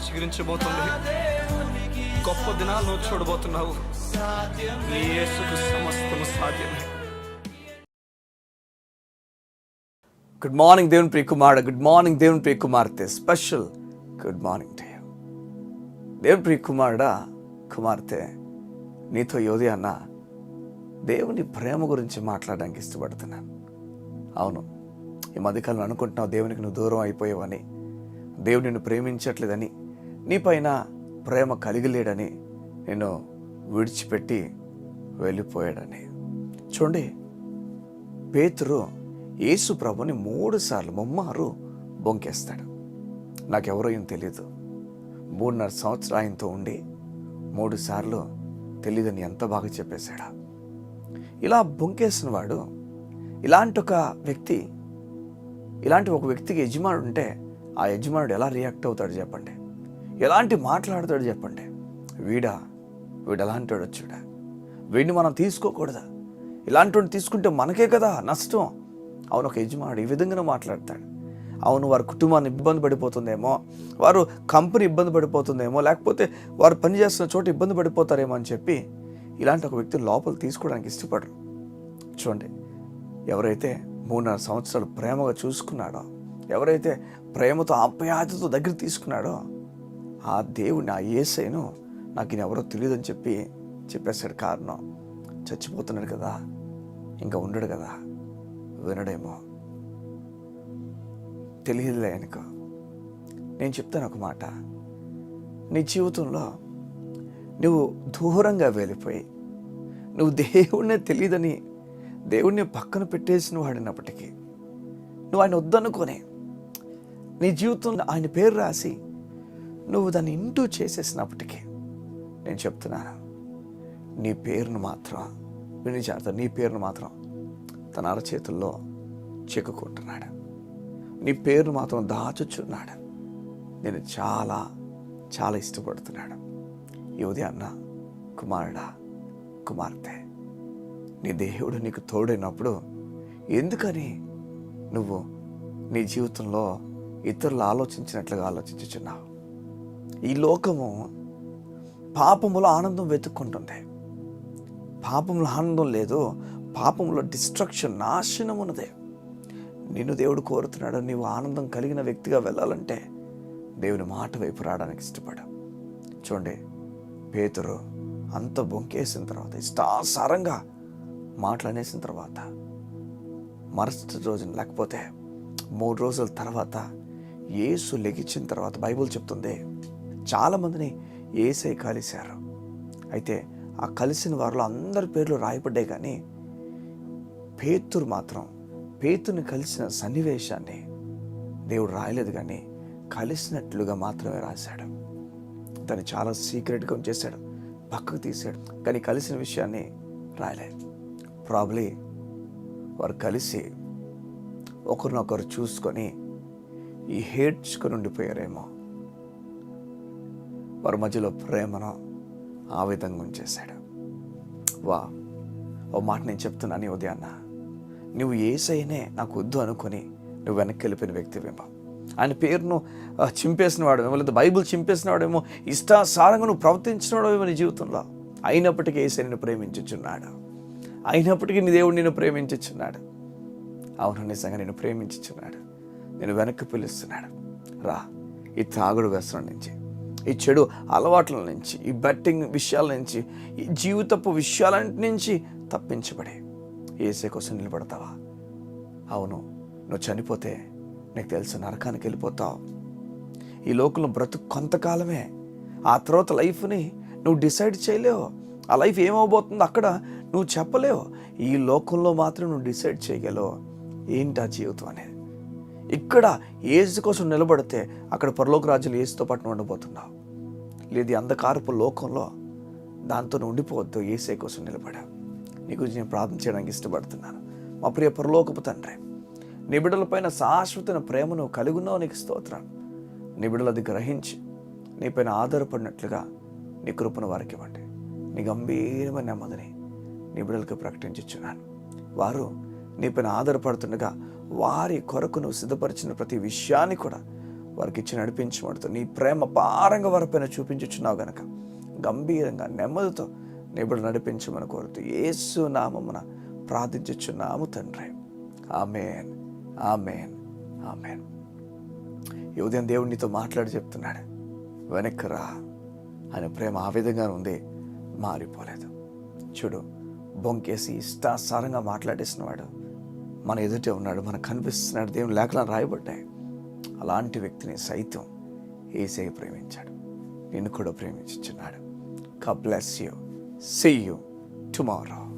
చిగురించబోతుంది. గొప్ప దినాలు నువ్వు చూడబోతున్నావు. నీ యేసుకు సమస్తము సాధ్యమే. గుడ్ మార్నింగ్ దేవుని ప్రియ కుమారుడు, గుడ్ మార్నింగ్ దేవుని ప్రియ కుమార్తె. Special good morning to you. దేవుని ప్రియ కుమారుడా, కుమార్తె, నీతో యోధి అన్న దేవుని ప్రేమ గురించి మాట్లాడడానికి ఇష్టపడుతున్నాను. అవును, ఈ మధ్యకాలంలో అనుకుంటున్నావు దేవునికి నువ్వు దూరం అయిపోయావని, దేవుడు నిన్ను ప్రేమించట్లేదని, నీపైన ప్రేమ కలిగిలేడని, నిన్ను విడిచిపెట్టి వెళ్ళిపోయాడని. చూడండి, పేతురు యేసు ప్రభుని 3 సార్లు ముమ్మారు బొంకేస్తాడు. నాకెవరో ఏం తెలీదు, 3.5 సంవత్సరాలు ఆయనతో ఉండి 3 సార్లు తెలీదని ఎంత బాగా చెప్పేశాడా. ఇలా బొంకేసిన వాడు, ఇలాంటి ఒక వ్యక్తికి యజమానుడు ఉంటే ఆ యజమానుడు ఎలా రియాక్ట్ అవుతాడు చెప్పండి, ఎలాంటి మాట్లాడతాడు చెప్పండి. వీడు ఎలాంటి వాడు వచ్చాడా, వీడిని మనం తీసుకోకూడదా, ఇలాంటి వాడిని తీసుకుంటే మనకే కదా నష్టం. అవును, ఒక యజమానుడు ఈ విధంగానే మాట్లాడతాడు. అవును, వారి కుటుంబాన్ని ఇబ్బంది పడిపోతుందేమో, వారు కంపెనీ ఇబ్బంది పడిపోతుందేమో, లేకపోతే వారు పనిచేస్తున్న చోట ఇబ్బంది పడిపోతారేమో అని చెప్పి ఇలాంటి ఒక వ్యక్తిని లోపల తీసుకోవడానికి ఇష్టపడరు. చూడండి, ఎవరైతే 3.5 సంవత్సరాలు ప్రేమగా చూసుకున్నాడో, ఎవరైతే ప్రేమతో ఆప్యాయతతో దగ్గర తీసుకున్నాడో, ఆ దేవుడిని, ఆ యేసయ్యను నాకు ఈయన ఎవరో తెలియదని చెప్పేశాడు. కారణం, చచ్చిపోతున్నాడు కదా, ఇంకా ఉండడు కదా, వినడేమో, తెలియదులే అనుకో. నేను చెప్తాను ఒక మాట, నీ జీవితంలో నువ్వు దూరంగా వెళ్ళిపోయి, నువ్వు దేవుడినే తెలియదని దేవుడిని పక్కన పెట్టేసిన వాడినప్పటికీ, నువ్వు ఆయన వద్దనుకొని నీ జీవితంలో ఆయన పేరు రాసి నువ్వు దాన్ని ఇంటూ చేసేసినప్పటికీ, నేను చెప్తున్నాను, నీ పేరును మాత్రం వినిచారుతా, నీ పేరును మాత్రం తన అరచేతుల్లో చిక్కుకుంటున్నాడు, నీ పేరును మాత్రం దాచుచున్నాడు. నేను చాలా చాలా ఇష్టపడుతున్నాడు. ఈ ఉదయాన్న కుమారుడా, కుమార్తె, నీ దేవుడు నీకు తోడైనప్పుడు ఎందుకని నువ్వు నీ జీవితంలో ఇతరులు ఆలోచించినట్లుగా ఆలోచించుచున్నావు? ఈ లోకము పాపములో ఆనందం వెతుక్కుంటుంది. పాపంలో ఆనందం లేదు, పాపంలో డిస్ట్రక్షన్, నాశనం ఉన్నదే. నిన్ను దేవుడు కోరుతున్నాడు, నీవు ఆనందం కలిగిన వ్యక్తిగా వెళ్ళాలంటే దేవుని మాట వైపు రావడానికి ఇష్టపడు. చూడండి, పేతురు అంత బొంకేసిన తర్వాత, ఇష్టాసారంగా మాట్లాడేసిన తర్వాత, మరుసటి రోజున లేకపోతే 3 రోజుల తర్వాత యేసు లెగిచిన తర్వాత బైబిల్ చెప్తుంది, చాలామందిని యేసయ్య కలిశారు. అయితే ఆ కలిసిన వారిలో అందరి పేర్లు రాయబడ్డాయి, కానీ పేతురుని కలిసిన సన్నివేశాన్ని దేవుడు రాయలేదు, కానీ కలిసినట్లుగా మాత్రమే రాశాడు. దాన్ని చాలా సీక్రెట్గా ఉంచేశాడు, పక్కకు తీశాడు, కానీ కలిసిన విషయాన్ని రాయలేదు. ప్రాబ్లీ వారు కలిసి ఒకరినొకరు చూసుకొని ఈ హేడ్చుకొని ఉండిపోయారేమో. వారి మధ్యలో ప్రేమను ఆ విధంగా ఉంచేశాడు. ఓ మాట నేను చెప్తున్నాను, ఉదయాన్న నువ్వు యేసయ్యనే నాకు వద్దు అనుకొని నువ్వు వెనక్కి వెళ్ళిపోయిన వ్యక్తివేమో, ఆయన పేరును చింపేసిన వాడేమో, లేదా బైబిల్ చింపేసిన వాడేమో, ఇష్టాసారంగా నువ్వు ప్రవర్తించిన వాడేమో నీ జీవితంలో. అయినప్పటికీ యేసయ్య నిన్ను ప్రేమించుచున్నాడు, అయినప్పటికీ నీ దేవుడు నిన్ను ప్రేమించుచున్నాడు. అవును, నిజంగా నిన్ను ప్రేమించుచున్నాడు. నేను వెనక్కి పిలుస్తున్నాడు, రా, ఈ త్రాగుడు వ్యసనం నుంచి, ఈ చెడు అలవాట్ల నుంచి, ఈ బెట్టింగ్ విషయాల నుంచి, ఈ జీవితపు విషయాలన్నిటి నుంచి తప్పించబడి యేసయ్య కోసం నిలబడతావా? అవును, నువ్వు చనిపోతే నీకు తెలుసు నరకానికి వెళ్ళిపోతావు. ఈ లోకంలో బ్రతుకు కొంతకాలమే, ఆ తర్వాత లైఫ్ని నువ్వు డిసైడ్ చేయలేవు. ఆ లైఫ్ ఏమవబోతుందో అక్కడ నువ్వు చెప్పలేవు. ఈ లోకంలో మాత్రం నువ్వు డిసైడ్ చేయగలవు ఏంటి ఆ జీవితం అనేది. ఇక్కడ యేసు కోసం నిలబడితే అక్కడ పరలోక రాజ్యంలో యేసుతో పాటు ఉండబోతున్నావు. లేదు, అంధకారపు లోకంలో దాంతో ఉండిపోవద్దు, యేసయ్య కోసం నిలబడా. నీ గురించి నేను ప్రార్థన చేయడానికి ఇష్టపడుతున్నాను. మా ప్రియ పరలోకపు తండ్రి, నీ బిడ్డలపైన శాశ్వతమైన ప్రేమను కలిగి ఉన్నావు, నీకు స్తోత్రం. నీ బిడ్డలు అది గ్రహించి నీపైన ఆధారపడినట్లుగా నీ కృపను వారికి ఇవ్వండి. నీ గంభీరమైన నెమ్మదిని నీ బిడ్డలకు ప్రకటించుచున్నాను. వారు నీపైన ఆధారపడుతుండగా వారి కొరకు నువ్వు సిద్ధపరిచిన ప్రతి విషయాన్ని కూడా వారికి ఇచ్చి నడిపించబడుతూ నీ ప్రేమ పారంగా వారి పైన చూపించుచున్నావు గనక గంభీరంగా నెమ్మదితో నిబుడు నడిపించమని కోరుతూ యేసు నామమున ప్రార్థించుచున్నాము తండ్రి. ఆమేన్, ఆమేన్, ఆమేన్. ఈ ఉదయం దేవుడు నీతో మాట్లాడి చెప్తున్నాడు, వెనక్కి రా. ఆయన ప్రేమ ఆ విధంగా ఉంది, మారిపోలేదు. చూడు, బొంకేసి ఇష్టాసారంగా మాట్లాడేసిన వాడు మన ఎదుటే ఉన్నాడు, మనకు కనిపిస్తున్నాడు. దేవుని లేఖనాలు రాయబడ్డాయి. అలాంటి వ్యక్తిని సైతం యేసయ్య ప్రేమించాడు, నిన్ను కూడా ప్రేమించుచున్నాడు. God bless you. See you tomorrow.